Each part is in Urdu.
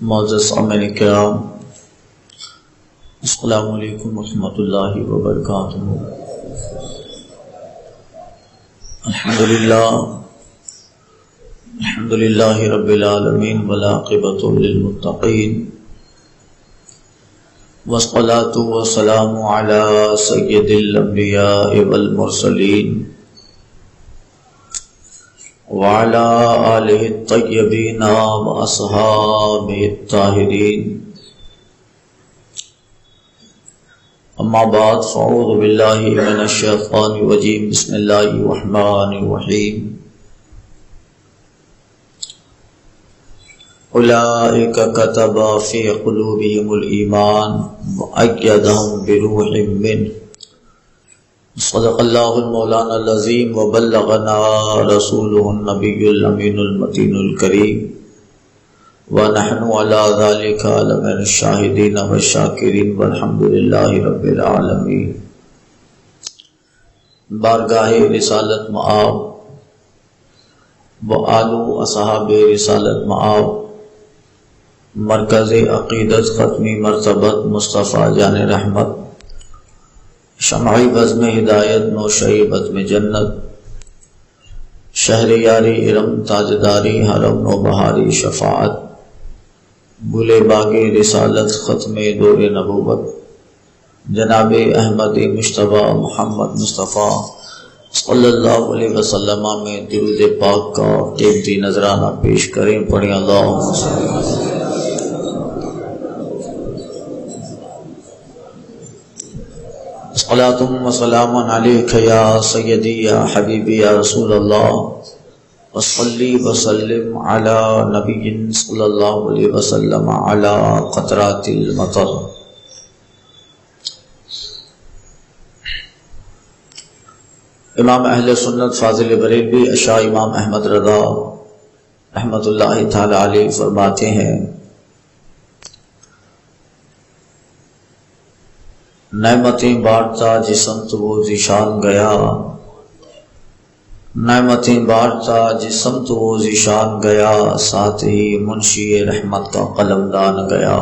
معزز سامعین کرام، السلام علیکم ورحمۃ اللہ وبرکاتہ۔ الحمدللہ رب العالمین والعاقبۃ للمتقین، والصلاۃ والسلام علی سید الانبیاء والمرسلین وعلى آلہ الطیبین واصحابہ الطاہرین، اما بعد فاعوذ باللہ من الشیطان الرجیم، بسم اللہ الرحمن الرحیم۔ اولئک کتب فی قلوبہم الایمان وأیدہم بروح منہ، صدق اللہ المولانا العظیم وبلغنا رسولہ النبی الامین المتین الکریم، ونحن علی ذلک لمن الشاہدین والشاکرین والحمد للہ رب العالمین۔ بارگاہ رسالت مآب و آل اصحاب رسالت مآب، مرکز عقیدت ختمی مرتبت مصطفیٰ جان رحمت، شمعی بزم ہدایت نوشئی بزم جنت، شہر یاری ارم تاجداری حرم نو بہاری شفاعت، بلے باغی رسالت ختم دور نبوت، جناب احمد مجتبیٰ محمد مصطفیٰ صلی اللہ علیہ وسلم میں درود پاک کا قیمتی نذرانہ پیش کریں۔ پڑھیں اللہم صلی اللہ علیہ وسلم۔ صلاۃ و سلام علیک یا سیدی یا حبیبی یا رسول اللہ، وصلی وسلم علی نبی صلی اللہ علیہ وسلم علی قطرات المطر۔ امام اہل سنت فاضل بریلوی اشاع امام احمد رضا رحمۃ اللہ تعالی علیہ فرماتے ہیں، نعمتیں بانٹتا جسم تو وہ ذیشان گیا، نعمتیں بانٹتا جسم تو وہ ذیشان گیا، ساتھ ہی منشی رحمت کا قلمدان گیا۔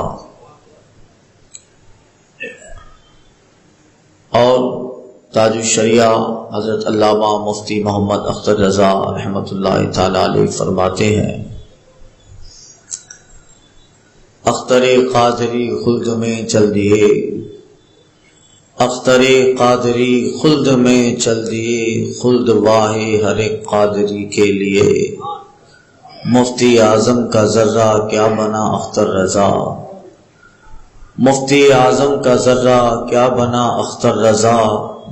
اور تاج الشریعہ حضرت علامہ مفتی محمد اختر رضا رحمۃ اللہ تعالی علیہ فرماتے ہیں، اختر قادری خلد میں چل دیے، اختر قادری خلد میں چل دیے، خلد واہ ہر ایک قادری کے لیے، مفتی اعظم کا ذرہ کیا بنا اختر رضا، مفتی اعظم کا ذرہ کیا بنا اختر رضا،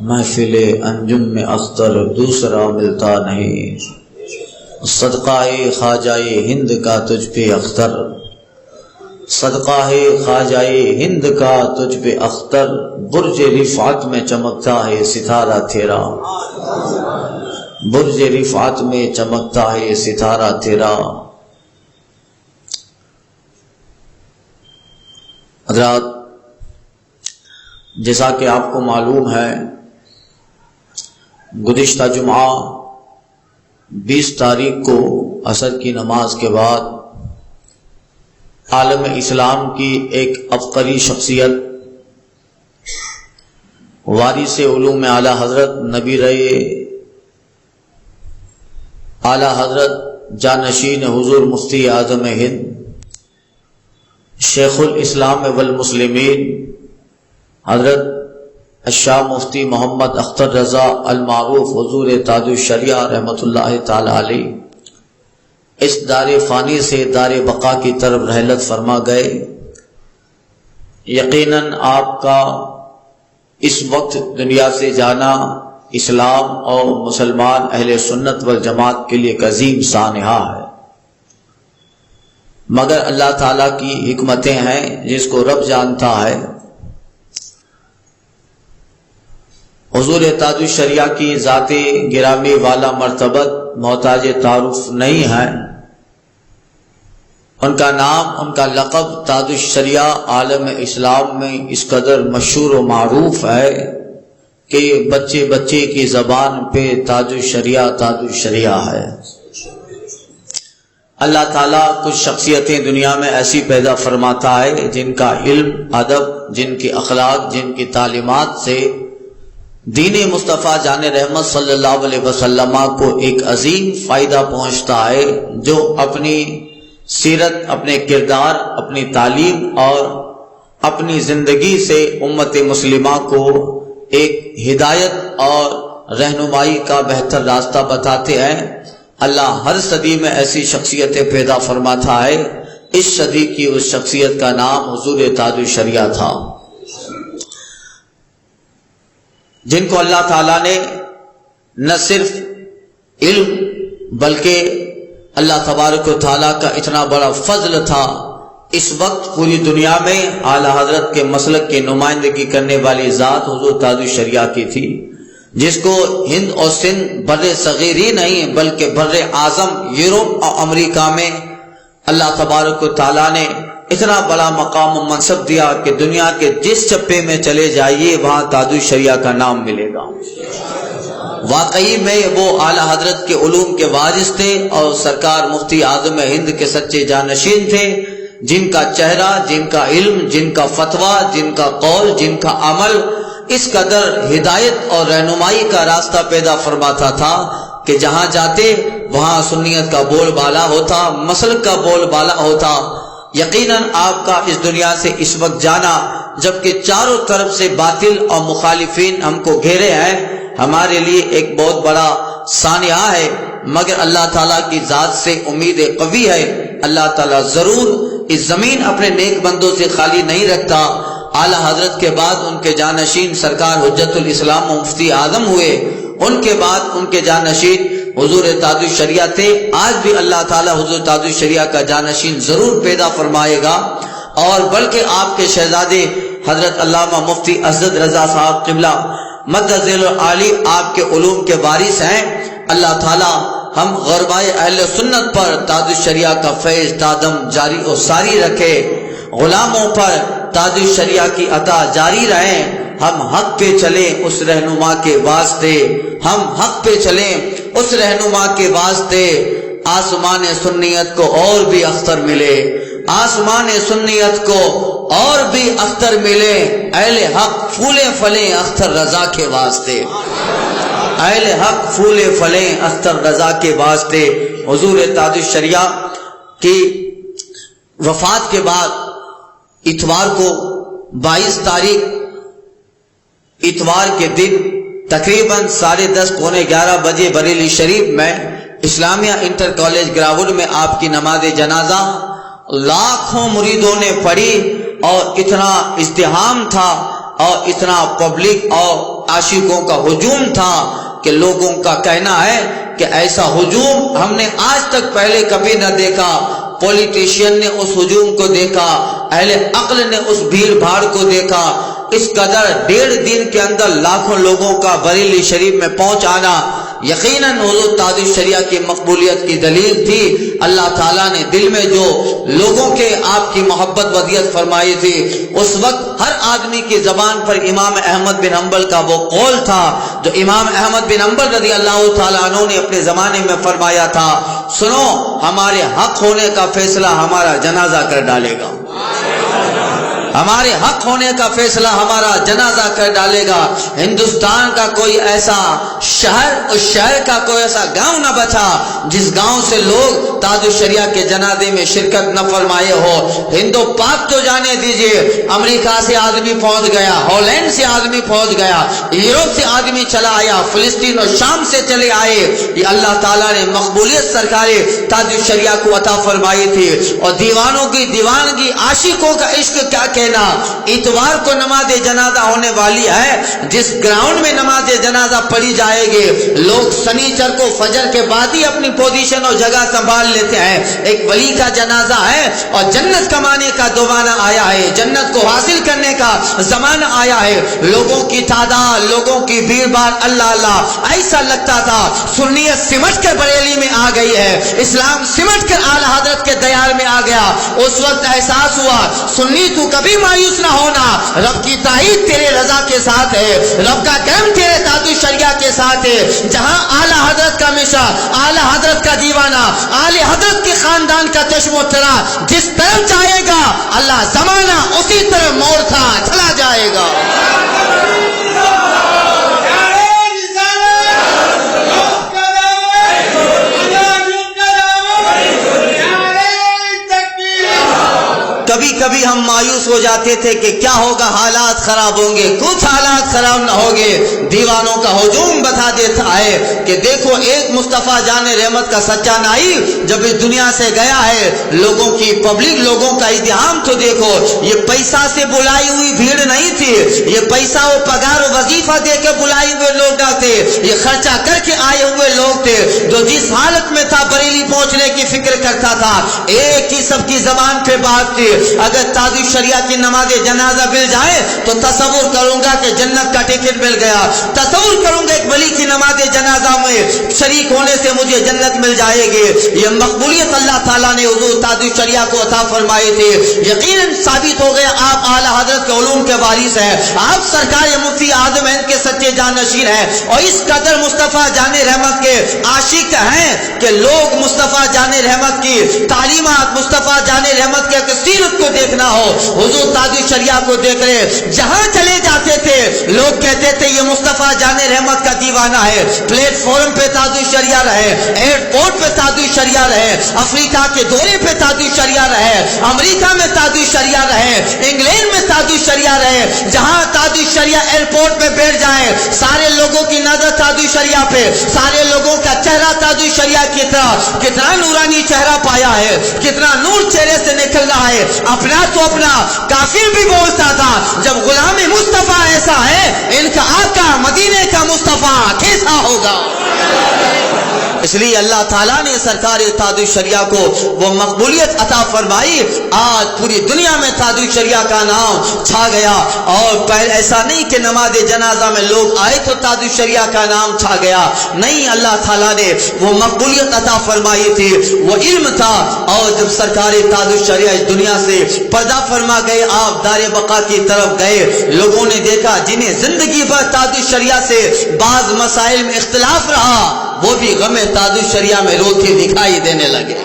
محفل انجم میں اختر دوسرا ملتا نہیں، صدقہ خواجہ ہند کا تجھ پہ اختر، صدقہ ہے خواجہ ہند کا تجھ پہ اختر، برج رفعت میں چمکتا ہے ستارہ تیرا، برج رفعت میں چمکتا ہے ستارہ تیرا۔ حضرات، جیسا کہ آپ کو معلوم ہے، گزشتہ جمعہ 20 تاریخ کو عصر کی نماز کے بعد عالم اسلام کی ایک عبقری شخصیت، وارث علوم اعلیٰ حضرت نبی رہے اعلیٰ حضرت جانشین حضور مفتی اعظم ہند شیخ الاسلام والمسلمین حضرت الشاہ مفتی محمد اختر رضا المعروف حضور تاج الشریعہ رحمۃ اللہ تعالی علیہ اس دار فانی سے دار بقا کی طرف رحلت فرما گئے۔ یقیناً آپ کا اس وقت دنیا سے جانا اسلام اور مسلمان اہل سنت والجماعت کے لیے ایک عظیم سانحہ ہے، مگر اللہ تعالیٰ کی حکمتیں ہیں، جس کو رب جانتا ہے۔ حضور تاج الشریعہ کی ذات گرامی والا مرتبت محتاج تعارف نہیں ہے، ان کا نام، ان کا لقب تاج الشریعہ عالم اسلام میں اس قدر مشہور و معروف ہے کہ بچے بچے کی زبان پہ تاج الشریعہ ہے۔ اللہ تعالیٰ کچھ شخصیتیں دنیا میں ایسی پیدا فرماتا ہے جن کا علم، ادب، جن کی اخلاق، جن کی تعلیمات سے دین مصطفیٰ جان رحمت صلی اللہ علیہ وسلم کو ایک عظیم فائدہ پہنچتا ہے، جو اپنی سیرت، اپنے کردار، اپنی تعلیم اور اپنی زندگی سے امت مسلمہ کو ایک ہدایت اور رہنمائی کا بہتر راستہ بتاتے ہیں۔ اللہ ہر صدی میں ایسی شخصیتیں پیدا فرماتا ہے۔ اس صدی کی اس شخصیت کا نام حضور تاج الشریعہ تھا، جن کو اللہ تعالیٰ نے نہ صرف علم بلکہ اللہ تبارک و تعالیٰ کا اتنا بڑا فضل تھا، اس وقت پوری دنیا میں اعلیٰ حضرت کے مسلک کی نمائندگی کرنے والی ذات حضور تاج الشریعہ کی تھی، جس کو ہند اور سندھ بر صغیر ہی نہیں بلکہ بر اعظم یورپ اور امریکہ میں اللہ تبارک و تعالیٰ نے اتنا بڑا مقام و منصب دیا کہ دنیا کے جس چپے میں چلے جائیے وہاں تاج الشریعہ کا نام ملے گا۔ واقعی میں وہ اعلیٰ حضرت کے علوم کے وارث تھے اور سرکار مفتی اعظم ہند کے سچے جانشین تھے، جن کا چہرہ، جن کا علم، جن کا فتویٰ، جن کا قول، جن کا عمل اس قدر ہدایت اور رہنمائی کا راستہ پیدا فرماتا تھا کہ جہاں جاتے وہاں سنیت کا بول بالا ہوتا، مسلک کا بول بالا ہوتا۔ یقیناً آپ کا اس دنیا سے اس وقت جانا، جبکہ چاروں طرف سے باطل اور مخالفین ہم کو گھیرے ہیں، ہمارے لیے ایک بہت بڑا سانحہ ہے، مگر اللہ تعالیٰ کی ذات سے امید قوی ہے۔ اللہ تعالیٰ ضرور اس زمین اپنے نیک بندوں سے خالی نہیں رکھتا۔ اعلیٰ حضرت کے بعد ان کے جانشین سرکار حجت الاسلام و مفتی اعظم ہوئے، ان کے بعد ان کے جانشین حضور تاج الشریعہ تھے۔ آج بھی اللہ تعالیٰ حضور تاج الشریعہ کا جانشین ضرور پیدا فرمائے گا، اور بلکہ آپ کے شہزادے حضرت علامہ مفتی اسد رضا صاحب قبلہ مد ذیل العالی آپ کے علوم کے وارث ہیں۔ اللہ تعالیٰ ہم غربائے اہل سنت پر تاج الشریعہ کا فیض تادم جاری و ساری رکھے، غلاموں پر تاج الشریعہ کی عطا جاری رہیں، ہم حق پہ چلیں اس رہنما کے واسطے، ہم حق پہ چلیں اس رہنما کے واسطے۔ آسمان سنیت کو اور بھی اختر ملے، آسمان سنیت کو اور بھی اختر ملے، اہل حق پھولے پھلیں اختر رضا کے واسطے، اہل حق پھولے پھلیں اختر رضا کے واسطے۔ حضور تاج الشریعہ کی وفات کے بعد اتوار کو 22 تاریخ اتوار کے دن تقریباً 10:30 پونے 11 بجے بریلی شریف میں اسلامیہ انٹر کالج گراؤنڈ میں آپ کی نماز جنازہ لاکھوں مریدوں نے پڑھی، اور اتنا ازدحام تھا اور اتنا پبلک اور عاشقوں کا ہجوم تھا کہ لوگوں کا کہنا ہے کہ ایسا ہجوم ہم نے آج تک پہلے کبھی نہ دیکھا۔ پولیٹیشین نے اس ہجوم کو دیکھا، اہل عقل نے اس بھیڑ بھاڑ کو دیکھا۔ اس قدر 1.5 دن کے اندر لاکھوں لوگوں کا بریلی شریف میں پہنچ آنا یقیناً حضور تاج الشریعہ کی مقبولیت کی دلیل تھی۔ اللہ تعالیٰ نے دل میں جو لوگوں کے آپ کی محبت ودیت فرمائی تھی، اس وقت ہر آدمی کی زبان پر امام احمد بن حنبل کا وہ قول تھا جو امام احمد بن حنبل رضی اللہ تعالیٰ عنہ نے اپنے زمانے میں فرمایا تھا، سنو ہمارے حق ہونے کا فیصلہ ہمارا جنازہ کر ڈالے گا، ہمارے حق ہونے کا فیصلہ ہمارا جنازہ کر ڈالے گا۔ ہندوستان کا کوئی ایسا شہر، اس شہر کا کوئی ایسا گاؤں نہ بچا جس گاؤں سے لوگ تاج الشریعہ کے جنازے میں شرکت نہ فرمائے ہو۔ ہندو پاک تو جانے دیجئے، امریکہ سے آدمی پہنچ گیا، ہالینڈ سے آدمی پہنچ گیا، یورپ سے آدمی چلا آیا، فلسطین اور شام سے چلے آئے۔ یہ اللہ تعالیٰ نے مقبولیت سرکار تاج الشریعہ کو عطا فرمائی تھی، اور دیوانوں کی دیوانگی، عاشقوں کا عشق کیا کہنا۔ اتوار کو نماز جنازہ ہونے والی ہے، جس گراؤنڈ میں نماز جنازہ پڑھی جائے گی، لوگ سنیچر کو فجر کے بعد ہی اپنی پوزیشن اور جگہ سنبھال لیتے ہیں۔ ایک ولی کا جنازہ ہے اور جنت کمانے کا زمانہ آیا ہے، جنت کو حاصل کرنے کا زمانہ آیا ہے۔ لوگوں کی تعداد، لوگوں کی بھیڑ بھاڑ، اللہ اللہ، ایسا لگتا تھا سنیت سمٹ کر بریلی میں آ گئی ہے، اسلام سمٹ کر اعلیٰ حضرت کے دیار میں آ گیا۔ اس وقت احساس ہوا سنی تو کبھی کبھی مایوس نہ ہونا، رب کی تائید تیرے رضا کے ساتھ ہے، رب کا کرم تیرے تاج الشریعہ کے ساتھ ہے۔ جہاں اعلیٰ حضرت کا مشا، اعلیٰ حضرت کا دیوانہ، اعلیٰ حضرت کے خاندان کا چشم و چرا جس طرف جائے گا، اللہ زمانہ اسی طرف موڑتا چلا جائے گا۔ کبھی کبھی ہم مایوس ہو جاتے تھے کہ کیا ہوگا، حالات خراب ہوں گے، کچھ حالات خراب نہ ہوں گے۔ دیوانوں کا ہجوم بتا دیتا ہے کہ دیکھو ایک مصطفیٰ جان رحمت کا سچا نائی جب اس دنیا سے گیا ہے، لوگوں کی پبلک، لوگوں کا ازدحام تو دیکھو، یہ پیسہ سے بلائی ہوئی بھیڑ نہیں تھی، یہ پیسہ و پگار و وظیفہ دے کے بلائی ہوئے لوگ نہ تھے، یہ خرچہ کر کے آئے ہوئے لوگ تھے۔ جو جس حالت میں تھا بریلی پہنچنے کی فکر کرتا تھا، ایک ہی سب کی زبان پہ بات تھی، اگر تاج الشریعہ کی نماز جنازہ مل جائے تو تصور کروں گا کہ جنت کا ٹکٹ مل گیا، تصور کروں گا ایک ولی کی نماز جنازہ میں شریک ہونے سے مجھے جنت مل جائے گی۔ یہ مقبولیت اللہ تعالیٰ نے حضور تاج الشریعہ کو عطا فرمائے تھے۔ یقیناً ثابت ہو گیا آپ اعلیٰ حضرت کے علوم کے وارث ہیں، آپ سرکار مفتی اعظم ہند کے سچے جانشین ہیں، اور اس قدر مصطفیٰ جان رحمت کے عاشق ہیں کہ لوگ مصطفیٰ جان رحمت کی تعلیمات، مصطفیٰ جان رحمت کے سیرت کو دیکھنا ہو، حضور تاج الشریعہ کو دیکھ رہے، جہاں چلے جاتے تھے لوگ کہتے تھے یہ مصطفیٰ جان رحمت کا دیوانہ ہے۔ پلیٹ فارم پہ تاج الشریعہ رہے، ایئرپورٹ پہ تاج الشریعہ رہے، افریقہ کے دورے پہ تاج الشریعہ رہے، امریکہ میں تاج الشریعہ رہے، انگلینڈ میں تاج الشریعہ رہے، جہاں تاج الشریعہ ایئرپورٹ پہ بیٹھ جائیں سارے لوگوں کی نظر تاج الشریعہ پہ، سارے لوگوں کا چہرہ تاج الشریعہ کی طرح، کتنا نورانی چہرہ پایا ہے، کتنا نور چہرے سے نکل رہا ہے۔ اپنا تو اپنا کافر بھی بولتا تھا جب غلام مصطفیٰ ایسا ہے، ان کا آقا مدینے کا مصطفیٰ کیسا ہوگا۔ اس لیے اللہ تعالیٰ نے سرکار تاج الشریعہ کو وہ مقبولیت عطا فرمائی، آج پوری دنیا میں تاج الشریعہ کا نام چھا گیا، اور پہلے ایسا نہیں کہ نماز جنازہ میں لوگ آئے تو تاج الشریعہ کا نام چھا گیا، نہیں، اللہ تعالیٰ نے وہ مقبولیت عطا فرمائی تھی، وہ علم تھا، اور جب سرکار تاج الشریعہ اس دنیا سے پردہ فرما گئے، آپ دار بقا کی طرف گئے، لوگوں نے دیکھا جنہیں زندگی بھر تاج الشریعہ سے بعض مسائل میں اختلاف رہا، وہ بھی غم تاج الشریعہ میں روتے دکھائی دینے لگے۔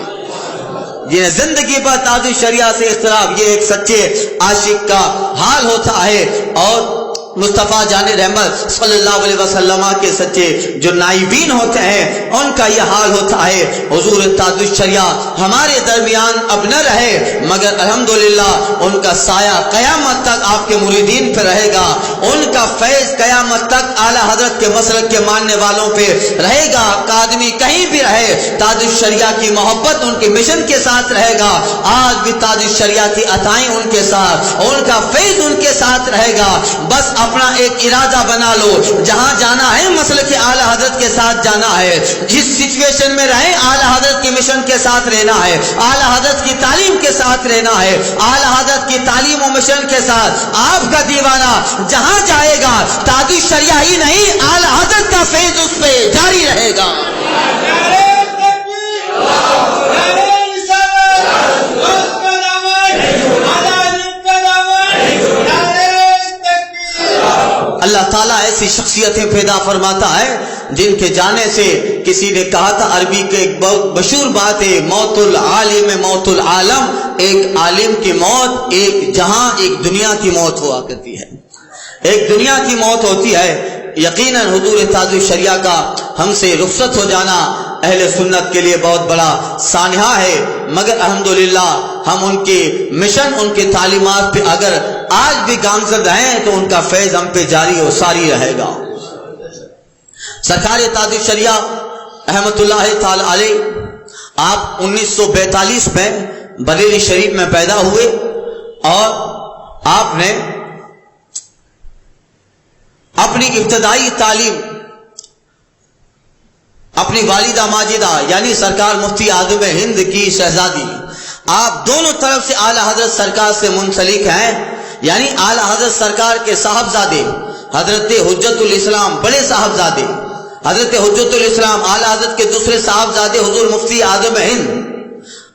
یہ زندگی پر تاج الشریعہ سے اختلاف، یہ ایک سچے عاشق کا حال ہوتا ہے، اور مصطفیٰ جان رحمت صلی اللہ علیہ وسلم کے سچے جو نائبین ہوتے ہیں ان کا یہ حال ہوتا ہے۔ حضور تاج الشریعہ ہمارے درمیان اب نہ رہے، مگر الحمدللہ ان کا سایہ قیامت تک آپ کے مریدین پہ رہے گا، ان کا فیض قیامت تک اعلیٰ حضرت کے مسلک کے ماننے والوں پہ رہے گا۔ کا آدمی کہیں بھی رہے، تاج الشریعہ کی محبت ان کے مشن کے ساتھ رہے گا، آج بھی تاج الشریعہ کی عطائیں ان کے ساتھ، ان کا فیض ان کے ساتھ رہے گا۔ بس اپنا ایک ارادہ بنا لو، جہاں جانا ہے مسلک اعلیٰ حضرت کے ساتھ جانا ہے، جس سچویشن میں رہے اعلیٰ حضرت کے مشن کے ساتھ رہنا ہے، اعلیٰ حضرت کی تعلیم کے ساتھ رہنا ہے، اعلیٰ حضرت کی تعلیم و مشن کے ساتھ۔ آپ کا دیوانہ جہاں جائے گا تاج الشریعہ ہی نہیں، اعلیٰ حضرت کا فیض اس پہ جاری رہے گا۔ اللہ تعالیٰ ایسی شخصیتیں پیدا فرماتا ہے جن کے جانے سے، کسی نے کہا تھا عربی کے ایک بہت مشہور بات ہے، موت العالم موت العالم، ایک عالم کی موت ایک جہاں ایک دنیا کی موت ہوا کرتی ہے، ایک دنیا کی موت ہوتی ہے۔ یقیناً حضور تاج الشریعہ کا ہم سے رخصت ہو جانا اہل سنت کے لیے بہت بڑا سانحہ ہے، مگر الحمدللہ ہم ان کے مشن، ان کے تعلیمات پہ اگر آج بھی گامزد ہیں تو ان کا فیض ہم پہ جاری و ساری رہے گا۔ سرکار تاج الشریعہ احمد اللہ تعالی علیہ، آپ 1942 میں بریلی شریف میں پیدا ہوئے، اور آپ نے اپنی ابتدائی تعلیم اپنی والدہ ماجدہ یعنی سرکار مفتی اعظم ہند کی شہزادی، آپ دونوں طرف سے اعلیٰ حضرت سرکار سے منسلک ہیں، یعنی اعلیٰ حضرت سرکار کے صاحبزادے حضرت حجت الاسلام، بڑے صاحبزادے حضرت حجت الاسلام، اعلیٰ حضرت کے دوسرے صاحبزادے حضور مفتی اعظم ہند۔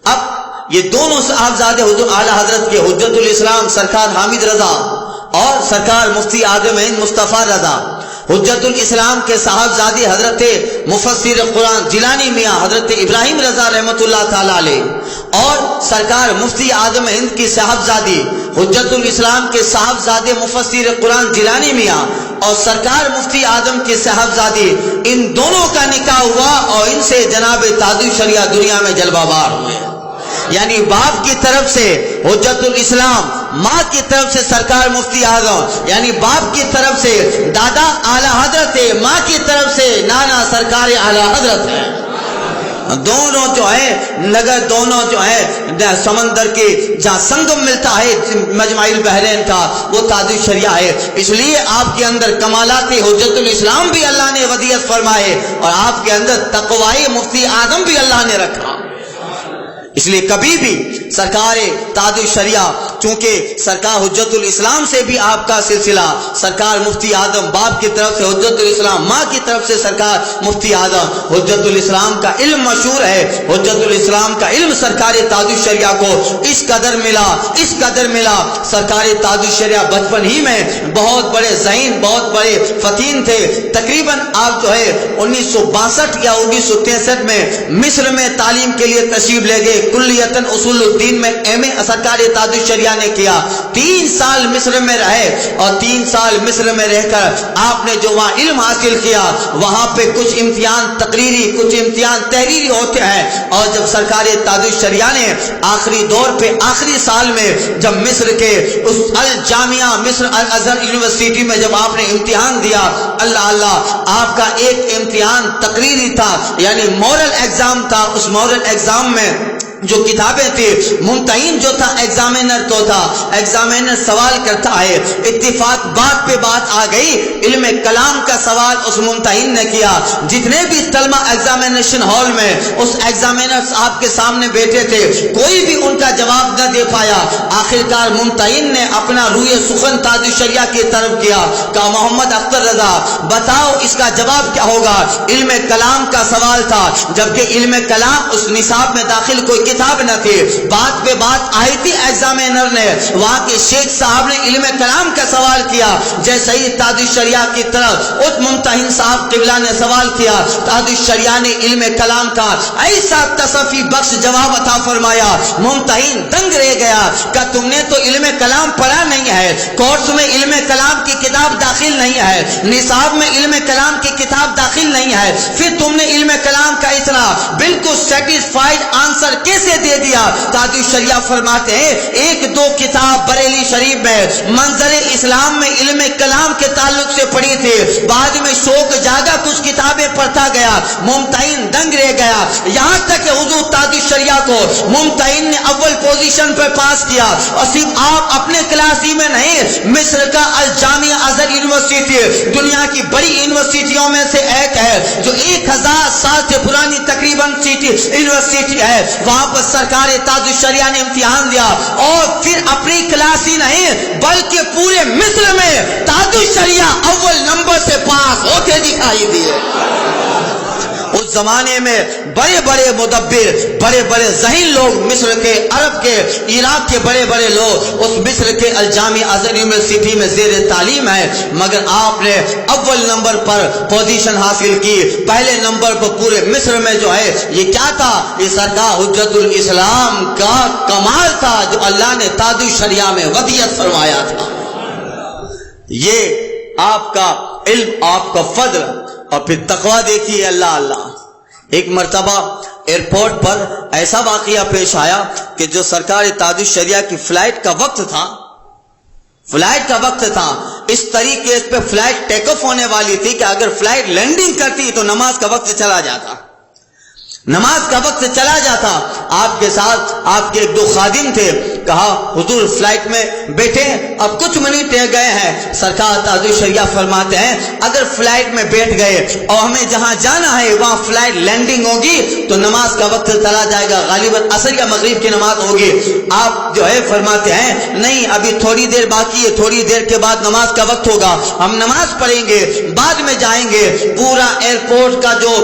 اب یہ دونوں صاحبزادے حضور اعلیٰ حضرت کے حجت الاسلام سرکار حامد رضا اور سرکار مفتی اعظم ہند مصطفیٰ رضا، حجت الاسلام کے صاحبزادے حضرت مفسر قرآن جیلانی میاں حضرت ابراہیم رضا رحمۃ اللہ تعالی علیہ، اور سرکار مفتی اعظم ہند کی صاحبزادی حجت الاسلام کے صاحبزادے مفسر قرآن جیلانی میاں اور سرکار مفتی اعظم کے صاحبزادی، ان دونوں کا نکاح ہوا اور ان سے جناب تاج الشریعہ دنیا میں جلوہ بار ہوئے۔ یعنی باپ کی طرف سے حجت الاسلام، ماں کی طرف سے سرکار مفتی اعظم، یعنی باپ کی طرف سے دادا اعلیٰ حضرت ہے، ماں کی طرف سے نانا سرکار اعلیٰ حضرت ہے۔ دونوں جو ہے نگر، دونوں جو ہے سمندر کے جہاں سنگم ملتا ہے مجمع البحرین کا، وہ تاج الشریعہ ہے۔ اس لیے آپ کے اندر کمالات حجت الاسلام بھی اللہ نے ودیعت فرمائے اور آپ کے اندر تقوی مفتی اعظم بھی اللہ نے رکھا۔ اس لیے کبھی بھی سرکار تاج الشریعہ، چونکہ سرکار حجت الاسلام سے بھی آپ کا سلسلہ، سرکار مفتی اعظم باپ کی طرف سے حجت الاسلام، ماں کی طرف سے سرکار مفتی اعظم، حجت الاسلام کا علم مشہور ہے۔ حجت الاسلام کا علم سرکار تاج الشریعہ کو اس قدر ملا، سرکار تاج الشریعہ بچپن ہی میں بہت بڑے ذہین، بہت بڑے فتین تھے۔ تقریباً آپ جو ہے 1962 یا 1963 میں مصر میں تعلیم کے لیے تشریف لے گئے، کلیتاً اصول الدین میں ایم اے سرکار تاج الشریعہ نے کیا۔ 3 سال مصر میں رہے اور 3 سال مصر میں رہ کر آپ نے جو وہاں علم حاصل کیا، وہاں پہ کچھ امتحان تقریری، کچھ امتحان تحریری ہوتے ہیں، اور جب سرکار تاج الشریعہ نے آخری دور پہ آخری سال میں جب مصر کے اس الجامعہ مصر الازہر یونیورسٹی میں جب آپ نے امتحان دیا، اللہ آپ کا ایک امتحان تقریری تھا، یعنی مورل ایگزام تھا۔ اس مورل ایگزام میں جو کتابیں تھی، ممتحن جو تھا ایگزامینر تو تھا، ایگزامینر سوال کرتا ہے، اتفاق بات پہ بات آ گئی، علم کلام کا سوال اس ممتحن نے کیا۔ جتنے بھی طلبہ ایگزامینیشن ہال میں اس ایگزامینر صاحب کے سامنے بیٹھے تھے، کوئی بھی ان کا جواب نہ دے پایا۔ آخرکار ممتحن نے اپنا روئے سخن تاج الشریعہ کی طرف کیا، کہا محمد اختر رضا بتاؤ اس کا جواب کیا ہوگا۔ علم کلام کا سوال تھا، جبکہ علم کلام اس نصاب میں داخل کوئی کتاب نہ تھی۔ بات پہ بات آئی تھی، ایگزامینر نے وہاں کے شیخ صاحب نے علم کلام کا سوال کیا، جیسے ہی تاج الشریعہ کی طرف اس ممتحن صاحب قبلہ نے سوال کیا، تاج الشریعہ نے علم کلام کا ایسا تصفی بخش جواب عطا فرمایا، ممتحن دنگ رہ گیا کہ تم نے تو علم کلام پڑھا نہیں ہے، کورس میں علم کلام کی کتاب داخل نہیں ہے، نصاب میں علم کلام کی کتاب داخل نہیں ہے، پھر تم نے علم کلام کا اتنا بالکل سیٹسفائیڈ آنسر کیسے دے دیا؟ تاج الشریعہ فرماتے ہیں 1-2 کتاب بریلی شریف میں منظر اسلام میں علم کلام کے تعلق سے پڑھی تھی، بعد میں شوق جاگا کچھ کتابیں پڑھتا گیا، ممتحن دنگ رہ گیا، یہاں تک کہ حضور تاج الشریعہ کو ممتحن نے اول پوزیشن پر پاس کیا، اور صرف آپ اپنے کلاس ہی میں نہیں، مصر کا الجامعہ ازہر یونیورسٹی دنیا کی بڑی یونیورسٹیوں میں سے ایک ہے، جو 1000 سال سے پرانی تقریباً یونیورسٹی ہے، وہاں پر سرکار تاج الشریعہ نے امتحان دیا، اور پھر اپنی کلاس ہی نہیں بلکہ پورے مصر میں تاج الشریعہ اول نمبر سے پاس ہوتے دکھائی دیے۔ اس زمانے میں بڑے بڑے مدبر، بڑے بڑے ذہین لوگ مصر کے، عرب کے، عراق کے بڑے بڑے لوگ اس مصر کے الجامعہ ازہر یونیورسٹی میں زیر تعلیم ہے، مگر آپ نے اول نمبر پر پوزیشن حاصل کی، پہلے نمبر پر پورے مصر میں جو ہے۔ یہ کیا تھا؟ یہ سرکار حجت الاسلام کا کمال تھا جو اللہ نے تاج الشریعہ میں ودیعت فرمایا تھا۔ یہ آپ کا علم، آپ کا فضل، اور پھر تقوی دیکھیے۔ اللہ ایک مرتبہ ایئرپورٹ پر ایسا واقعہ پیش آیا کہ جو سرکار تاج الشریعہ کی فلائٹ کا وقت تھا، اس طریقے پہ فلائٹ ٹیک آف ہونے والی تھی کہ اگر فلائٹ لینڈنگ کرتی تو نماز کا وقت چلا جاتا۔ آپ کے ساتھ آپ کے 1-2 خادم تھے، کہا حضور فلائٹ میں بیٹھے، اب کچھ منٹ رہ گئے ہیں۔ سرکار تاج الشریعہ فرماتے ہیں اگر فلائٹ میں بیٹھ گئے اور ہمیں جہاں جانا ہے وہاں فلائٹ لینڈنگ ہوگی تو نماز کا وقت چلا جائے گا، غالباً عصر یا مغرب کی نماز ہوگی۔ آپ جو ہے فرماتے ہیں نہیں، ابھی تھوڑی دیر باقی ہے، تھوڑی دیر کے بعد نماز کا وقت ہوگا، ہم نماز پڑھیں گے، بعد میں جائیں گے۔ پورا ایئرپورٹ کا جو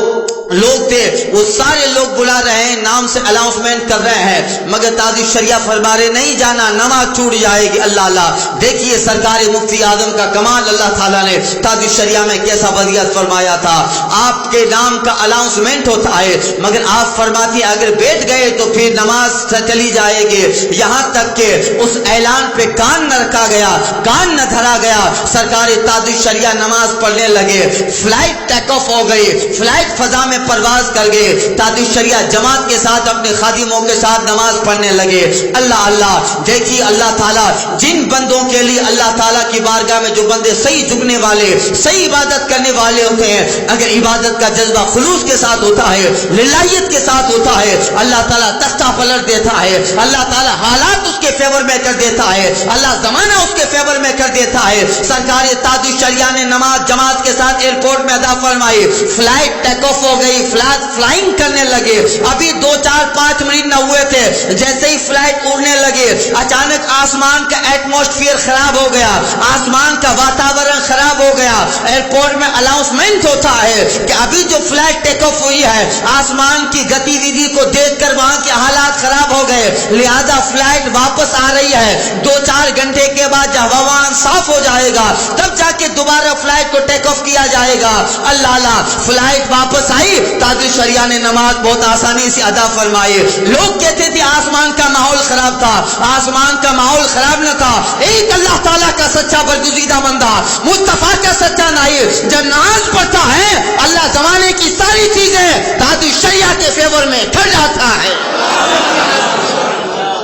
لوگ تھے وہ سارے لوگ بلا رہے ہیں, نام سے اناؤنسمنٹ کر رہے ہیں, مگر تاج الشریعہ فرما رہے نہیں جانا, نماز چھوٹ جائے گی. اللہ اللہ, دیکھیے سرکار مفتی اعظم کا کمال, اللہ تعالیٰ نے تاج الشریعہ میں کیسا وضعیت فرمایا تھا. آپ کے نام کا اناؤنسمنٹ ہوتا ہے, مگر آپ فرماتی اگر بیٹھ گئے تو پھر نماز چلی جائے گی. یہاں تک کہ اس اعلان پہ کان نہ رکھا گیا, کان نہ دھرا گیا. سرکار تاج الشریعہ نماز پڑھنے لگے, فلائٹ ٹیک آف ہو گئی, فلائٹ فضا میں پرواز کر گئے. تاج الشریعہ جماعت کے ساتھ اپنے خادموں کے ساتھ نماز پڑھنے لگے. اللہ اللہ, دیکھیے اللہ تعالیٰ جن بندوں کے لیے اللہ تعالیٰ کی بارگاہ میں جو بندے صحیح جھکنے والے, صحیح عبادت کرنے والے ہوتے ہیں, اگر عبادت کا جذبہ خلوص کے ساتھ ہوتا ہے, للہیت کے ساتھ ہوتا ہے, اللہ تعالیٰ تختہ پلٹ دیتا ہے, اللہ تعالیٰ حالات اس کے فیور میں کر دیتا ہے, اللہ زمانہ اس کے فیور میں کر دیتا ہے. سرکار تاج الشریعہ نے نماز جماعت کے ساتھ ایئرپورٹ میں ادا فرمائی. فلائٹ ٹیک آف ہو گئی, فلائنگ کرنے لگے. ابھی 2-4-5 منٹ نہ ہوئے تھے, جیسے ہی فلائٹ اڑنے لگے اچانک آسمان کا ایٹماسفیئر خراب ہو گیا, آسمان کا واتاورن خراب ہو گیا. ایئرپورٹ میں اناؤنسمنٹ ہوتا ہے کہ ابھی جو فلائٹ ٹیک آف ہوئی ہے آسمان کی گتی ویدھی کو دیکھ کر وہاں کے حالات خراب ہو گئے, لہذا فلائٹ واپس آ رہی ہے. 2-4 گھنٹے کے بعد جب ہوا صاف ہو جائے گا تب جا کے دوبارہ فلائٹ کو ٹیک آف کیا جائے گا. اللہ اللہ, فلائٹ واپس آئی. تاج الشریعہ نے نماز بہت آسانی سے ادا فرمائی. لوگ کہتے تھے آسمان کا ماحول خراب تھا, آسمان کا ماحول خراب نہ تھا. ایک اللہ تعالیٰ کا سچا برگزیدہ بندہ, مصطفیٰ کا سچا نائب جب نماز پڑھتا ہے اللہ زمانے کی ساری چیزیں تاج الشریعہ کے فیور میں ٹھہر جاتا ہے.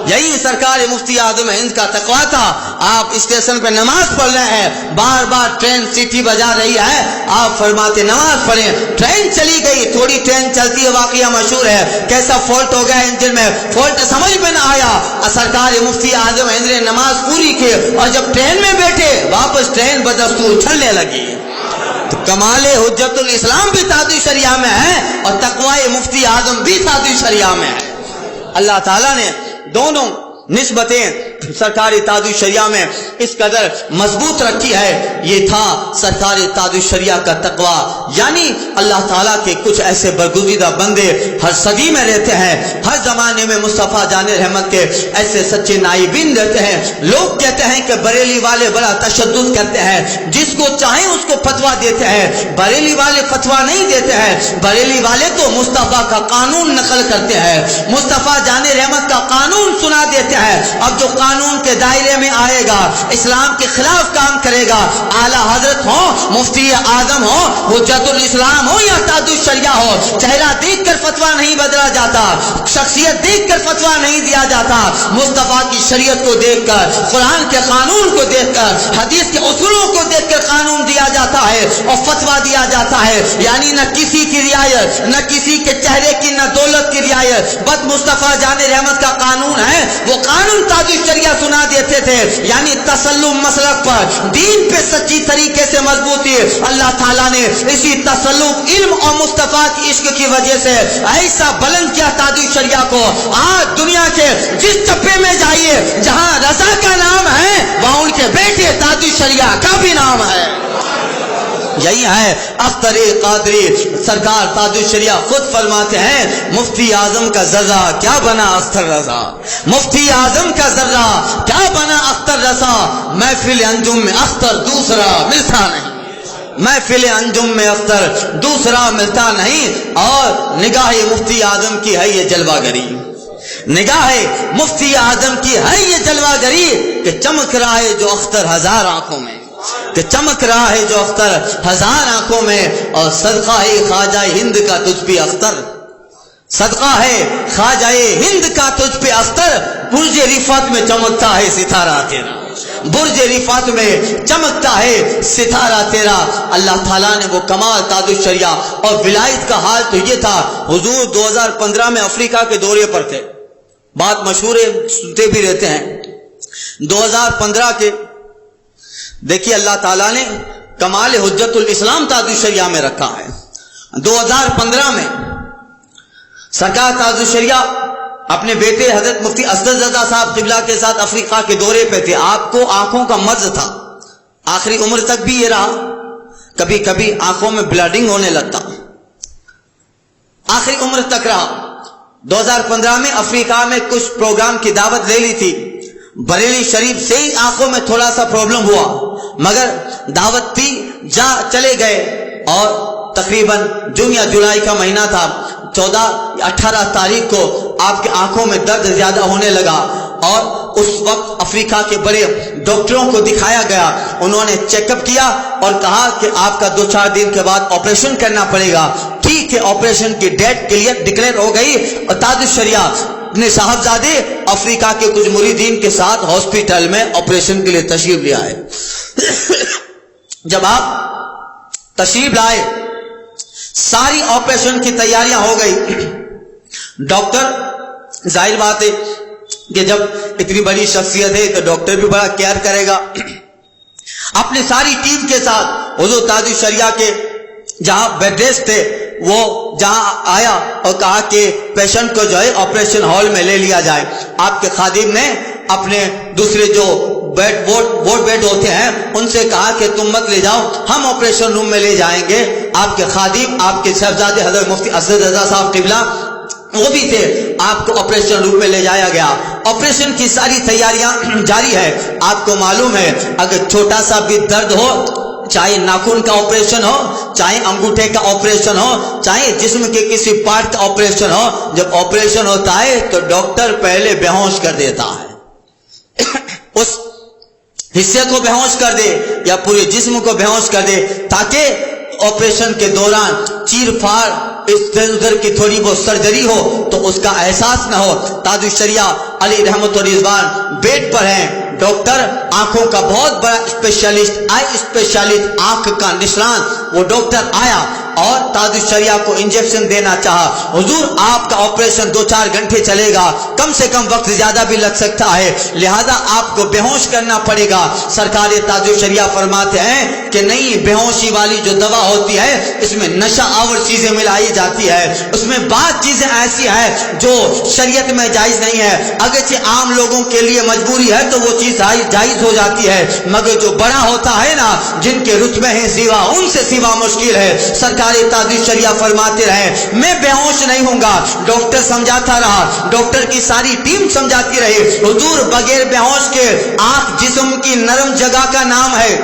یہی سرکار مفتی اعظم ہند کا تقویٰ تھا. آپ اسٹیشن پہ نماز پڑھ رہے ہیں, بار بار ٹرین سیٹی بجا رہی ہے, آپ فرماتے نماز پڑھیں. ٹرین چلی گئی, تھوڑی ٹرین چلتی ہے, واقعہ مشہور ہے, کیسا فالٹ ہو گیا انجن میں, فالٹ سمجھ میں نہ آیا. سرکار مفتی اعظم ہند نے نماز پوری کی اور جب ٹرین میں بیٹھے واپس ٹرین بدستور چلنے لگی. تو کمال حجت الاسلام بھی تاج الشریعہ میں ہے اور تقوی مفتی اعظم بھی تاج الشریعہ میں ہے. اللہ تعالیٰ نے دونوں نسبتیں سرکاری تاج الشریعہ میں اس قدر مضبوط رکھی ہے. یہ تھا سرکار تاج الشریعہ کا تقویٰ. یعنی اللہ تعالیٰ کے کچھ ایسے برگزیدہ بندے ہر صدی میں رہتے ہیں, ہر زمانے میں مصطفیٰ جان رحمت کے ایسے سچے نائبین رہتے ہیں. لوگ کہتے ہیں کہ بریلی والے بڑا تشدد کرتے ہیں, جس کو چاہیں اس کو فتویٰ دیتے ہیں. بریلی والے فتویٰ نہیں دیتے ہیں, بریلی والے تو مصطفیٰ کا قانون نقل کرتے ہیں, مصطفیٰ جان رحمت کا قانون سنا دیتے ہیں. اب جو قانون کے دائرے میں آئے گا, اسلام کے خلاف کام کرے گا, اعلیٰ حضرت ہو, مفتی اعظم ہو, حجت الاسلام ہو یا تاج الشریعہ ہو, چہرہ دیکھ کر فتویٰ نہیں بدلا جاتا, شخصیت دیکھ کر فتویٰ نہیں دیا جاتا. مصطفیٰ کی شریعت کو دیکھ کر, قرآن کے قانون کو دیکھ کر, حدیث کے اصولوں کو دیکھ کر قانون دیا جاتا ہے اور فتویٰ دیا جاتا ہے. یعنی نہ کسی کی رعایت, نہ کسی کے چہرے کی, نہ دولت کی رعایت, بس مصطفیٰ جان رحمت کا قانون ہے. وہ قانون تاج الشریعہ سنا دیتے تھے. یعنی تسلم مسلک پر, دین پہ سچی طریقے سے مضبوطی. اللہ تعالیٰ نے اسی تسلم, علم اور مصطفیٰ کی عشق کی وجہ سے ایسا بلند کیا تاج الشریعہ کو. آج دنیا کے جس چپے میں جائیے جہاں رضا کا نام ہے وہاں ان کے بیٹے تاج الشریعہ کا بھی نام ہے. یہی ہے اختر قادری. سرکار تاج الشریعہ خود فرماتے ہیں مفتی اعظم کا ذرہ کیا بنا اختر رضا, مفتی اعظم کا ذرہ کیا بنا اختر رضا. محفل انجم میں اختر دوسرا ملتا نہیں, محفل انجم میں اختر دوسرا ملتا نہیں. اور نگاہ مفتی اعظم کی ہے یہ جلوہ گری, نگاہ مفتی اعظم کی ہے یہ جلوہ گری کہ چمک رہا ہے جو اختر ہزار آنکھوں میں, کہ چمک رہا ہے جو اختر ہزار آنکھوں میں. اور صدقہ ہے خواجہ ہند کا تجھ پہ اختر, صدقہ ہے خواجہ ہند کا تجھ پہ اختر. برج رفعت میں چمکتا ہے ستارہ تیرا, برج رفعت میں چمکتا ہے ستارہ تیرا. اللہ تعالیٰ نے وہ کمال تاج الشریعہ اور ولایت کا حال تو یہ تھا. حضور 2015 میں افریقہ کے دورے پر تھے, بات مشہور ہے, سنتے بھی رہتے ہیں. 2015 کے دیکھیے اللہ تعالیٰ نے کمال حجت الاسلام تاج الشریعہ میں رکھا ہے. 2015 میں سرکار تاج الشریعہ اپنے بیٹے حضرت مفتی اسد زادہ صاحب قبلہ کے ساتھ افریقہ کے دورے پہ تھے. آپ کو آنکھوں کا مرض تھا, آخری عمر تک بھی یہ رہا, کبھی کبھی آنکھوں میں بلیڈنگ ہونے لگتا. 2015 میں سرکار تاج الشریعہ اپنے بیٹے حضرت مفتی اسد زادہ صاحب قبلہ کے ساتھ افریقہ کے دورے پہ تھے. آپ کو آنکھوں کا مرض تھا, آخری عمر تک بھی یہ رہا, کبھی کبھی آنکھوں میں بلیڈنگ ہونے لگتا. آخری عمر تک رہا. 2015 میں افریقہ میں کچھ پروگرام کی دعوت لے لی تھی. بریلی شریف سے ہی آنکھوں میں تھوڑا سا پرابلم ہوا, مگر دعوت تھی, چلے گئے. اور تقریباً جون یا جولائی کا مہینہ تھا, 14 یا 18 تاریخ کو آپ کے آنکھوں میں درد زیادہ ہونے لگا. اور اس وقت افریقہ کے بڑے ڈاکٹروں کو دکھایا گیا. انہوں نے چیک اپ کیا اور کہا کہ آپ کا 2-4 دن کے بعد آپریشن کرنا پڑے گا. ٹھیک ہے, آپریشن کی ڈیٹ ڈکلیئر ہو گئی. اور تاج الشریعہ اپنے صاحبزادے افریقہ کے کچھ مریدین کے ساتھ ہاسپٹل میں آپریشن کے لیے تشریف لے آئے. جب آپ تشریف لائے, ساری آپریشن کی تیاریاں ہو گئی. ڈاکٹر ظاہر بات ہے کہ جب اتنی بڑی شخصیت ہے تو ڈاکٹر بھی بڑا کیئر کرے گا. اپنے ساری ٹیم کے ساتھ حضور تاج الشریعہ کے جہاں بیڈ ریسٹ تھے وہ جہاں آیا اور کہا کہ پیشنٹ کو جو ہے آپریشن ہال میں لے لیا جائے. آپ کے خادم نے اپنے دوسرے جو بورڈ بیڈ ہوتے ہیں ان سے کہا کہ تم مت لے جاؤ, ہم آپریشن روم میں لے جائیں گے. آپ کے خادم, آپ کے صاحبزادے حضرت مفتی اسد رضا صاحب قبلہ وہ بھی تھے. آپ کو آپریشن روم میں لے جایا گیا. آپریشن کی ساری تیاریاں جاری ہے. آپ کو معلوم ہے اگر چھوٹا سا بھی درد ہو, چاہے ناخن کا آپریشن ہو, چاہے انگوٹھے کا آپریشن ہو, چاہے جسم کے کسی پارٹ کا آپریشن ہو, جب آپریشن ہوتا ہے تو ڈاکٹر پہلے بے ہوش کر دیتا ہے. اس حصے کو بے ہوش کر دے یا پورے جسم کو بے ہوش کر دے تاکہ آپریشن کے دوران چیر پھاڑ ادھر ادھر کی تھوڑی بہت سرجری ہو تو اس کا احساس نہ ہو. تاج الشریعہ علی رحمت و رضوان بیڈ پر ہیں. ڈاکٹر آنکھوں کا بہت بڑا اسپیشلسٹ, آئی اسپیشلسٹ, آنکھ کا نشان, وہ ڈاکٹر آیا اور تاج الشریعہ کو انجیکشن دینا چاہا. حضور آپ کا آپریشن 2-4 گھنٹے چلے گا, کم سے کم وقت زیادہ بھی لگ سکتا ہے, لہذا آپ کو بے ہوش کرنا پڑے گا. سرکار تاج الشریعہ فرماتے ہیں کہ نہیں, بے ہوشی والی جو دوا ہوتی ہے اس میں نشہ آور چیزیں ملائی جاتی ہے, اس میں بعض چیزیں ایسی ہیں جو شریعت میں جائز نہیں ہے. اگرچہ عام لوگوں کے لیے مجبوری ہے تو وہ چیز جائز ہو جاتی ہے, مگر جو بڑا ہوتا ہے نا, جن کے رتبے ہیں سوا, ان سے سوا مشکل ہے. سرکار تاج الشریعہ فرماتے رہے میں بے ہوش نہیں ہوں گا. ڈاکٹر سمجھاتا رہا, ڈاکٹر کی ساری ٹیم سمجھاتی رہی. حضور بغیر بے ہوش کے, آنکھ جسم کی نرم جگہ کا نام ہے,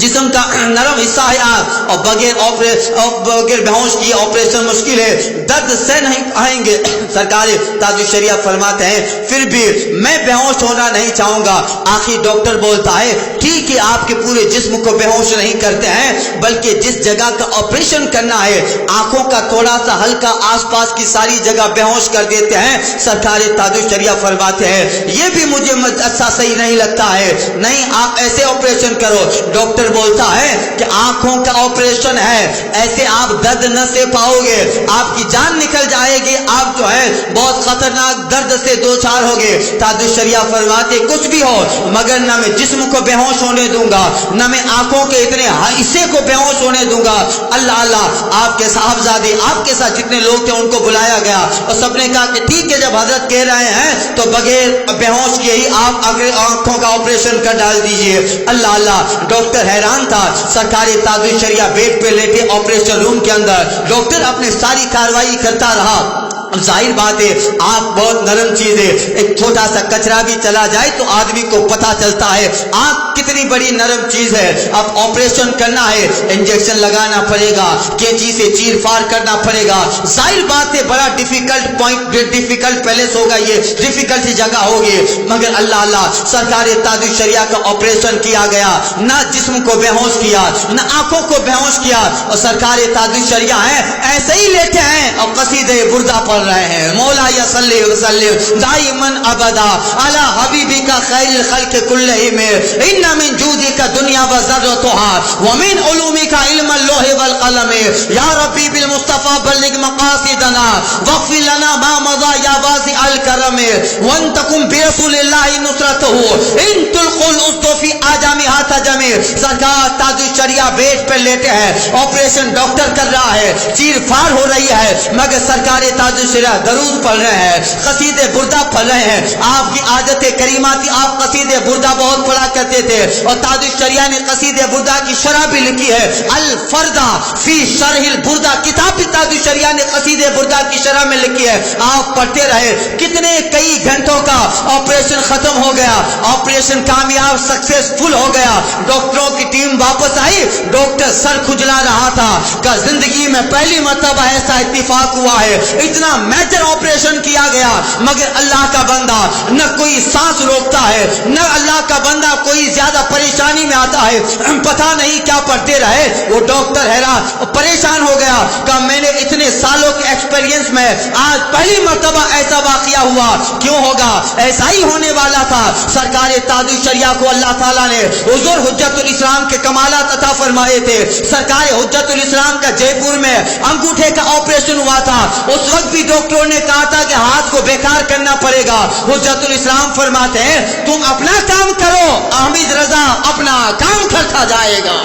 جسم کا نرم حصہ ہے آنکھ, اور بغیر بے ہوش کی آپریشن مشکل ہے, درد سے نہیں آئیں گے. سرکار تاج الشریعہ فرماتے ہیں پھر بھی میں بے ہوش ہونا نہیں چاہوں گا. آخر ڈاکٹر بولتا ہے ٹھیک ہے, آپ کے پورے جسم کو بے ہوش نہیں کرتے ہیں, بلکہ جس جگہ کا آپریشن کرنا ہے آنکھوں کا تھوڑا سا ہلکا آس پاس کی ساری جگہ بے ہوش کر دیتے ہیں. سرکار تاج الشریعہ فرماتے ہیں یہ بھی مجھے اچھا صحیح نہیں لگتا ہے, نہیں آپ ایسے آپریشن کرو. ڈاکٹر بولتا ہے کہ آنکھوں کا آپریشن ہے, ایسے آپ درد نہ سے پاؤ گے, آپ کی جان نکل جائے گی, آپ جو ہے بہت خطرناک درد سے دو چار ہوگے. تاج الشریعہ فرماتے کچھ بھی ہو, مگر نہ میں جسم کو بے ہوش ہونے دوں گا, نہ میں آنکھوں کے اتنے حصے کو بے ہوش ہونے دوں گا. اللہ اللہ, آپ کے صاحبزادے, آپ کے ساتھ جتنے لوگ تھے ان کو بلایا گیا اور سب نے کہا کہ ٹھیک ہے, جب حضرت کہہ رہے ہیں تو بغیر بے ہوش کے ہی آپ آنکھوں کا آپریشن کر ڈال دیجئے. اللہ اللہ, ڈاکٹر حیران تھا. سرکار تاج الشریعہ بیڈ پہ لیٹے آپریشن روم کے اندر, ڈاکٹر اپنے ساری کاروائی کرتا رہا. ظاہر بات ہے آنکھ بہت نرم چیز ہے, ایک چھوٹا سا کچرا بھی چلا جائے تو آدمی کو پتا چلتا ہے آنکھ کتنی بڑی نرم چیز ہے. اب آپریشن کرنا ہے, انجیکشن لگانا پڑے گا, کینچی سے چیر فار کرنا پڑے گا. ظاہر بات ہے بڑا ڈیفیکلٹ پوائنٹ, ڈیفیکلٹ پیلس ہوگا, یہ ڈیفیکلٹ جگہ ہوگی, مگر اللہ اللہ سرکار تاج الشریعہ کا آپریشن کیا گیا. نہ جسم کو بے ہوش کیا, نہ آنکھوں کو بے ہوش کیا, اور سرکار تاج الشریعہ ہیں ایسے ہی لیٹے ہیں اور قصیدے بردہ پڑھ رہے ہیں. مولا یا صلی وسلم دائمن ابدا علی حبیبک خیر الخلق کلہم, ان من جودک دنیا و ذرتها ومن علومک علم اللوح والقلم. یا ربی بالمصطفى بلغ مقاصدنا واغفر لنا ما مضى یا واسع الکرم, وان تکن برسول اللہ نصرته ان تلقوا الاسد فی آجامها تھا جمی. سرکار تاج الشریعہ بیڈ پر لیٹے ہیں, آپریشن ڈاکٹر کر رہا ہے, چیر فار ہو رہی ہے, مگر سرکار تاج الشریعہ درود پڑھ رہے ہیں, قصیدے بردہ پڑھ رہے ہیں. آپ کی عادت کریمہ تھی, آپ قصیدے بردہ بہت پڑھا کرتے تھے, اور تاج الشریعہ نے قصیدے بردہ کی شرح بھی لکھی ہے. الفردہ فی شرح البردہ کتاب بھی تاج الشریعہ نے قصیدے بردہ کی شرح میں لکھی ہے. آپ پڑھتے رہے. کتنے کئی گھنٹوں کا آپریشن ختم ہو گیا, آپریشن کامیاب سکسیسفل ہو گیا. ڈاکٹروں کی ٹیم واپس آئی, ڈاکٹر سر کھجلا رہا تھا کہ زندگی میں پہلی مرتبہ ایسا اتفاق ہوا ہے, اتنا میجر آپریشن کیا گیا, مگر اللہ کا بندہ نہ کوئی سانس روکتا ہے, نہ اللہ کا بندہ کوئی زیادہ پریشانی میں آتا ہے. پتہ نہیں کیا پڑھتے رہے. وہ ڈاکٹر حیران پریشان ہو گیا کہ میں نے اتنے سالوں کے ایکسپیرینس میں آج پہلی مرتبہ ایسا واقعہ ہوا, کیوں ہوگا؟ ایسا ہی ہونے والا تھا. سرکار تاج الشریعہ کو اللہ تعالیٰ نے حضور حجت الاسلام کے کمالات عطا فرمائے تھے. سرکار حجت الاسلام کا جے پور میں انگوٹھے کا آپریشن ہوا تھا. اس وقت بھی ڈاکٹروں نے کہا تھا کہ ہاتھ کو بیکار کرنا پڑے گا. حجت الاسلام فرماتے ہیں تم اپنا کام کرو, حامد رضا اپنا کام کرتا جائے گا.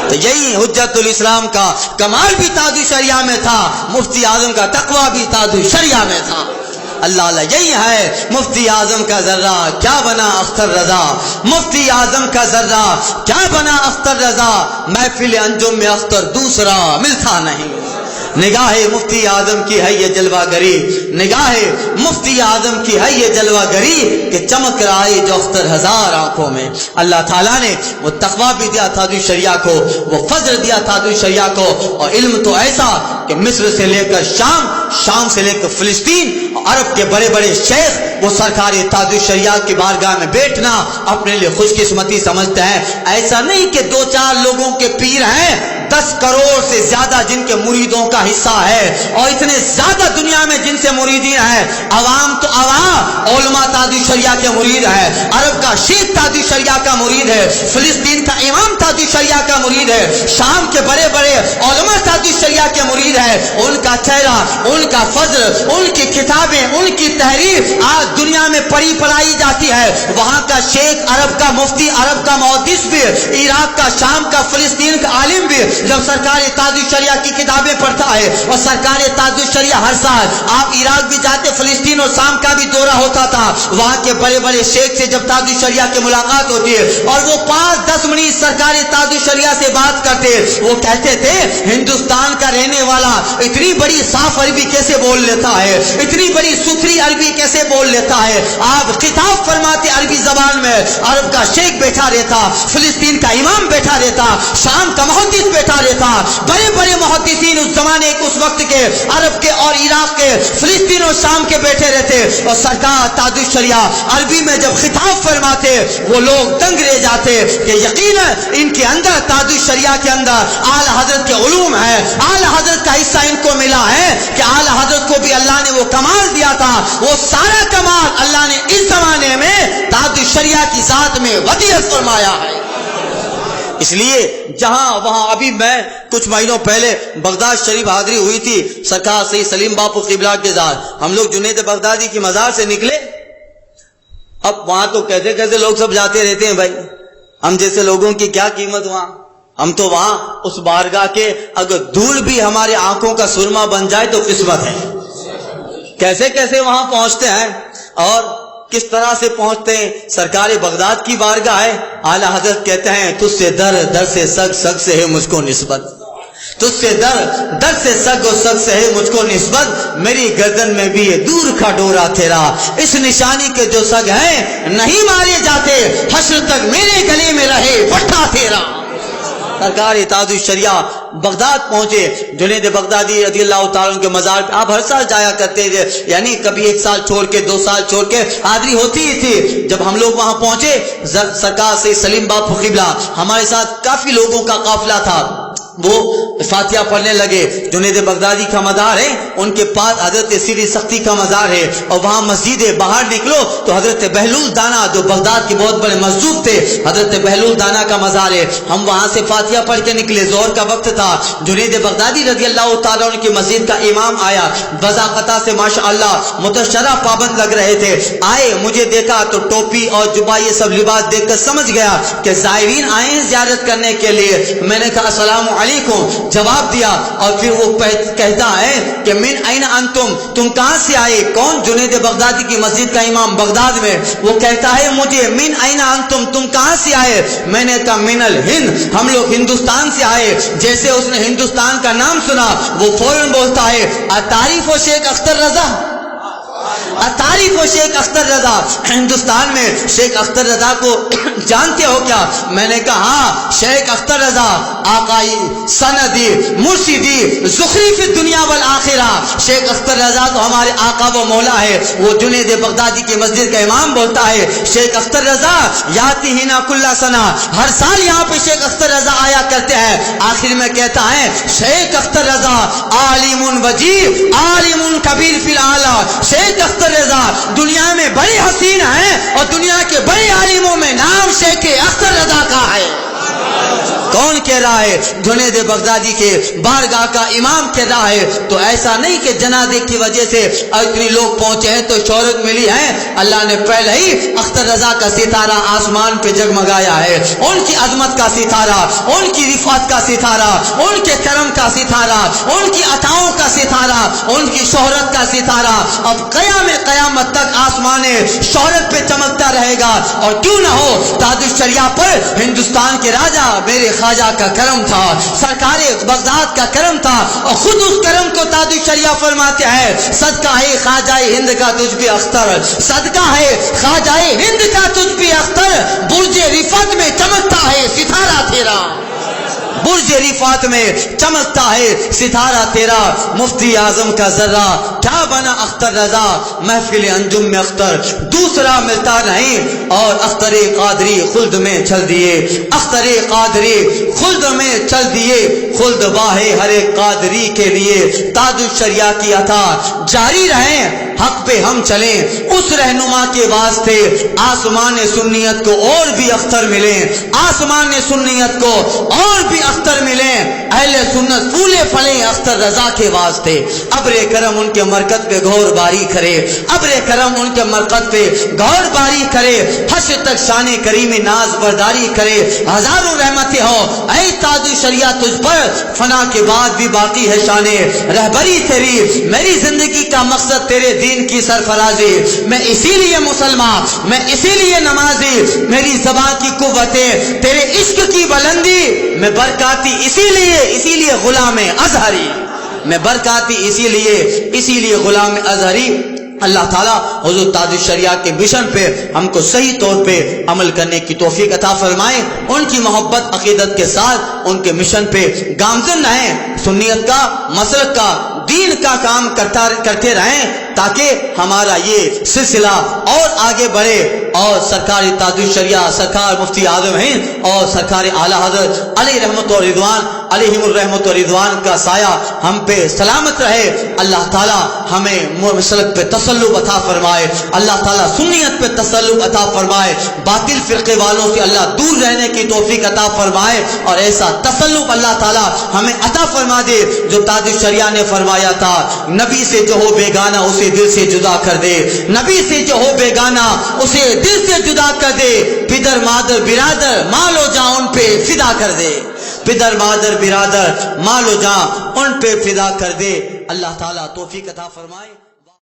تو یہی حجت الاسلام کا کمال بھی تاج الشریعہ میں تھا, مفتی اعظم کا تقویٰ بھی تاج الشریعہ میں تھا. اللہ اللہ یہی ہے مفتی اعظم کا ذرہ کیا بنا اختر رضا, مفتی اعظم کا ذرہ کیا بنا اختر رضا, محفل انجم میں اختر دوسرا ملتا نہیں. نگاہ مفتی اعظم کی ہے یہ جلوہ گری, نگاہ مفتی اعظم کی ہے یہ جلوہ گری کہ چمک رہا ہے جو اختر ہزار آنکھوں میں. اللہ تعالیٰ نے وہ تقویٰ بھی دیا تاج الشریعہ کو, وہ فضل دیا تاج الشریعہ کو, اور علم تو ایسا کہ مصر سے لے کر شام, شام سے لے کر فلسطین, عرب کے بڑے بڑے شیخ وہ سرکار تاج الشریعہ کی بارگاہ میں بیٹھنا اپنے لیے خوش قسمتی سمجھتے ہیں. ایسا نہیں کہ دو چار لوگوں کے پیر ہیں, 10 کروڑ سے زیادہ جن کے مریدوں کا حصہ ہے, اور اتنے زیادہ دنیا میں جن سے مریدین ہیں. عوام تو عوام, علماء تاج الشریعہ کے مرید ہیں, عرب کا شیخ تاج الشریعہ کا مرید ہے, فلسطین کا امام تاج الشریعہ کا مرید ہے, شام کے بڑے بڑے علماء تاج الشریعہ کے مرید ہیں. ان کا چہرہ, ان کا فضل, ان کی کتابیں, ان کی تحریر آج دنیا میں پڑھی پڑھائی جاتی ہے. وہاں کا شیخ, عرب کا مفتی, عرب کا محدث بھی, عراق کا, شام کا, فلسطین کا عالم بھی جب سرکار تاج الشریعہ کی کتابیں پڑھتا ہے, اور سرکار تاج الشریعہ ہر سال آپ عراق بھی جاتے, فلسطین اور شام کا بھی دورہ ہوتا تھا, وہاں کے بڑے بڑے شیخ سے جب تاج الشریعہ کی ملاقات ہوتی ہے اور وہ 5-10 منٹ سرکار تاج الشریعہ سے بات کرتے, وہ کہتے تھے ہندوستان کا رہنے والا اتنی بڑی صاف عربی کیسے بول لیتا ہے, اتنی بڑی ستھری عربی کیسے بول لیتا ہے. آپ خطاب فرماتے عربی زبان میں, عرب کا شیخ بیٹھا رہتا, فلسطین کا امام بیٹھا رہتا, شام کا محدث بیٹھا رہتا, بڑے بڑے محدثین اس زمانے اس وقت کے عرب کے اور عراق کے, فلسطین اور شام کے بیٹھے رہتے, اور سرکار تاج الشریعہ عربی میں جب خطاب فرماتے وہ لوگ دنگ رہ جاتے کہ یقینا ان کے اندر, تاج الشریعہ کے اندر اعلی حضرت کے علوم ہے, اعلی حضرت کا حصہ ان کو ملا ہے کہ اعلی حضرت کو بھی اللہ نے وہ کمال دیا تھا, وہ سارا کمال اللہ نے اس زمانے میں تاج الشریعہ کی ذات میں ودیعت فرمایا ہے. اس لیے جہاں وہاں ابھی میں کچھ مہینوں پہلے بغداد شریف حاضری ہوئی تھی, سرکار سید سلیم باپو قبلہ کے ذات, ہم لوگ جنید بغدادی کی مزار سے نکلے. اب وہاں تو کیسے کیسے لوگ سب جاتے رہتے ہیں بھائی, ہم جیسے لوگوں کی کیا قیمت وہاں. ہم تو وہاں اس بارگاہ کے اگر دھول بھی ہمارے آنکھوں کا سرما بن جائے تو قسمت ہے. کیسے کیسے وہاں پہنچتے ہیں اور کس طرح سے پہنچتے ہیں. سرکار بغداد کی بارگاہ ہے, اعلیٰ حضرت کہتے ہیں تجھ سے در, در سے سگ, سگ سے ہے مجھ کو نسبت, تجھ سے در, در سے سگ و سگ سے ہے مجھ کو نسبت, میری گردن میں بھی ہے دور کا ڈورا تیرا, اس نشانی کے جو سگ ہیں نہیں مارے جاتے, حشر تک میرے گلے میں رہے پٹھا تیرا. سرکار تاج الشریعہ بغداد پہنچے, جنید بغدادی رضی اللہ تعالیٰ کے مزار پہ آپ ہر سال جایا کرتے تھے, یعنی کبھی 1 سال چھوڑ کے 2 سال چھوڑ کے حاضری ہوتی ہی تھی. جب ہم لوگ وہاں پہنچے, سرکار سے سلیم باپو قبلہ ہمارے ساتھ کافی لوگوں کا قافلہ تھا, وہ فاتحہ پڑھنے لگے. جنید بغدادی کا مزار ہے, ان کے پاس حضرت سری سختی کا مزار ہے, اور وہاں مسجد ہے. باہر نکلو تو حضرت بہلول دانا جو بغداد کے بہت بڑے مجذوب تھے, حضرت بہلول دانا کا مزار ہے. ہم وہاں سے فاتحہ پڑھ کے نکلے, زہر کا وقت تھا. جنید بغدادی رضی اللہ تعالیٰ عنہ کی مسجد کا امام آیا, بذاقتہ سے ماشاءاللہ متشرہ پابند لگ رہے تھے. آئے, مجھے دیکھا تو ٹوپی اور جبہ یہ سب لباس دیکھ کر سمجھ گیا کہ زائرین آئے ہیں زیارت کرنے کے لیے. میں نے کہا السلام علیکم, جواب دیا, اور پھر وہ کہتا ہے کہ من این انتم, تم کہاں سے آئے؟ کون؟ جنید بغدادی کی مسجد کا امام بغداد میں. وہ کہتا ہے مجھے من این انتم, تم کہاں سے آئے؟ میں نے کہا من الہند, ہم لوگ ہندوستان سے آئے. جیسے اس نے ہندوستان کا نام سنا وہ فوراً بولتا ہے تعریف و شیخ اختر رضا, تعریف و شیخ اختر رضا. ہندوستان میں شیخ اختر رضا کو جانتے ہو کیا؟ میں نے کہا ہاں, شیخ اختر رضا آقائی سندی مرشدی زخری فی الدنیا والآخرہ. شیخ اختر رضا تو ہمارے آقا و مولا ہے. وہ جنید بغدادی کی مسجد کا امام بولتا ہے شیخ اختر رضا یاتی ہینا کل سنہ, ہر سال یہاں پہ شیخ اختر رضا آیا کرتے ہیں. آخر میں کہتا ہے شیخ اختر رضا عالم وجیب عالم کبیر فی العالی. شیخ اختر رضا دنیا میں بڑے حسین ہیں, اور دنیا کے بڑے عالموں میں نام شیخ اختر رضا کا ہے. کون کہہ رہا ہے؟ جنید بغدادی کے بارگاہ کا امام کہہ رہا ہے. تو ایسا نہیں کہ جنازے کی وجہ سے اتنے لوگ پہنچے ہیں تو شہرت ملی ہے. اللہ نے پہلے ہی اختر رضا کا ستارہ آسمان پہ جگمگایا ہے. ان کی عظمت کا ستارہ, ان کی رفعت کا ستارہ, ان کے کرم کا ستارہ, ان کی عطاؤں کا ستارہ, ان کی شہرت کا ستارہ اب قیامت تک آسمان شہرت پہ چمکتا رہے گا. اور کیوں نہ ہو, تاج الشریعہ پر ہندوستان کے راجا میرے خواجہ کا کرم تھا, سرکار بغداد کا کرم تھا, اور خود اس کرم کو تاج الشریعہ فرماتے ہیں صدقہ ہے خواجہ ہند کا تجھ پہ اختر, صدقہ ہے خواجہ ہند کا تجھ پہ اختر, برج رفعت میں چمکتا ہے ستارہ تیرا, برج رفعت میں چمکتا ہے ستارہ تیرا. مفتی اعظم کا ذرہ کیا بنا اختر رضا, محفل انجم میں اختر دوسرا ملتا نہیں, اور اختر قادری خلد میں چل دیے, اختر قادری خلد میں چل دیے. خلد باہے ہر ایک قادری کے لیے, تاج الشریعہ کی عطا جاری رہیں, حق پہ ہم چلیں. اس رہنما کے واسطے آسمان سنیت کو اور بھی اختر ملیں, آسمان سنیت کو اور بھی اختر ملیں. اہل سنت پھولے پھلیں اختر رضا کے واسطے. ابر کرم ان کے مرکز پہ غور باری کرے, ابر کرم ان کے مرکز پہ غور باری کرے, حشر تک شان کریم ناز برداری کرے. ہزاروں رحمتیں ہو اے تاج الشریعہ تجھ پر, فنا کے بعد بھی باقی ہے شان رہبری تیری. میری زندگی کا مقصد تیرے دین کی سرفرازی, میں اسی لیے مسلمان, میں اسی لیے نمازی, میری زبان کی قوتیں تیرے عشق کی بلندی, میں برکاتی اسی لیے غلام ازہری, میں برکاتی اسی لیے غلام ازہری. اللہ تعالیٰ حضور تاج الشریعہ کے مشن پہ ہم کو صحیح طور پہ عمل کرنے کی توفیق عطا فرمائے. ان کی محبت عقیدت کے ساتھ ان کے مشن پہ گامزن رہیں, سنیت کا مسلک کا دین کا کام کرتے رہیں, تاکہ ہمارا یہ سلسلہ اور آگے بڑھے, اور سرکار تاج الشریعہ سرکار مفتی اعظم ہیں اور سرکار اعلیٰ حضرت علیہ رحمت و رضوان علیہم الرحمت و رضوان کا سایہ ہم پہ سلامت رہے. اللہ تعالیٰ ہمیں مسلک پہ تسلط عطا فرمائے, اللہ تعالیٰ سنیت پہ تسلط عطا فرمائے, باطل فرقے والوں سے اللہ دور رہنے کی توفیق عطا فرمائے, اور ایسا تسلط اللہ تعالیٰ ہمیں عطا فرما دے جو تاج الشریعہ نے فرمایا تھا, نبی سے جو ہو بیگانہ اسے دل سے جدا کر دے, نبی سے جو ہو بیگانہ اسے دل سے جدا کر دے, پدر مادر برادر مال و جان ان پہ فدا کر دے, پدر مادر برادر مال و جان ان پہ فدا کر دے. اللہ تعالیٰ توفیق عطا فرمائے.